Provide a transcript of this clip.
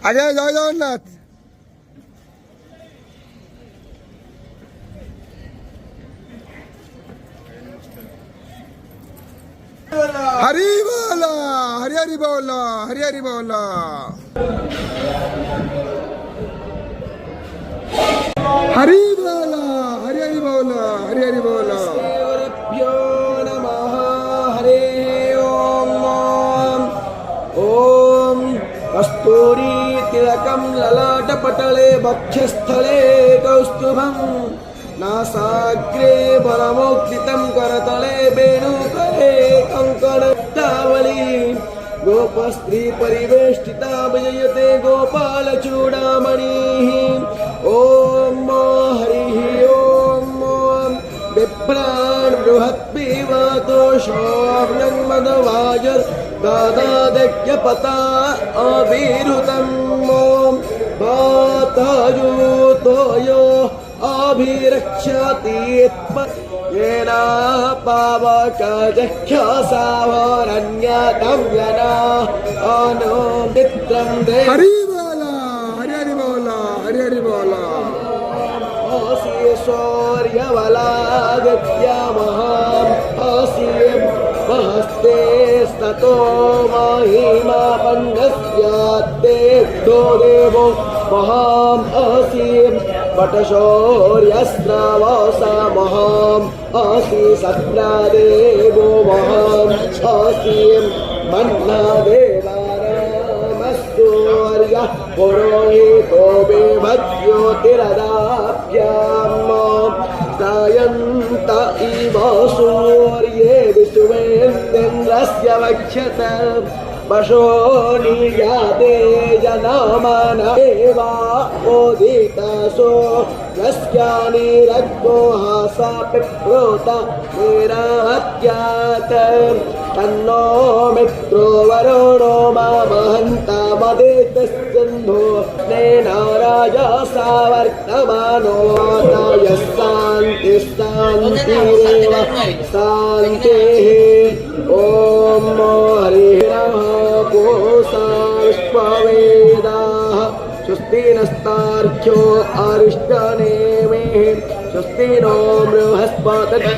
अजय जय जगन्नाथ। हरी बोला, हरी हरी बोला, हरी हरी बोला। हरी बोला, हरी हरी बोला, हरी हरी बोला। गुरुभ्यो नमः। हरे ओम। ओम कस्तूरी तिलकं ललाटपटले वक्षस्थले कौस्तुभं नासाग्रे बलमुक्तितं करतले वेणुकरे कंकणतावली गोपस्त्री परिवेष्टिता विजयते गोपालचूडामणिः। ओम हरिः ओम। बिभ्राण बृहत्पिबतोषोऽव्यङ्मदवाजर दादादज्ञपता अभिरुतम्। वातायुतोयो अभिरक्षति येन पावकजख्यसावरण्यगम्यना अनो मित्रं दे। हरि बोला, हरि हरि बोला, हरि हरि बोला। शौर्यबलादित्यमहम् असीं महस्ते स्ततो महिमा पण्डस्यात्ते दो देवो महाम् असीं वटशौर्यस्रावसा महाम् असि सत्रादेवो महाम् असीं मन्नादेवानामस्तूर्यः पुरोहितो बिभज्योतिरदाभ्याम्। सायन्त इव सूर्ये विश्वेन्द्रस्य वक्ष्यत वशो नियाते जनमन एवा ओदितासो यस्यानि रग्नो हासा पिप्रोत निराहत्यात् तन्नो मित्रो वरुणो मामहन्तमदेतस्सिन्धो स्नेना राजा सावर्तमानो यः शान्तिः शान्तिरेव शान्तिः। ॐ हरिः पूषा विश्ववेदाः स्वस्ति नस्तार्क्ष्यो अरिष्टनेमिः स्वस्ति नो बृहस्पतिर्दधातु।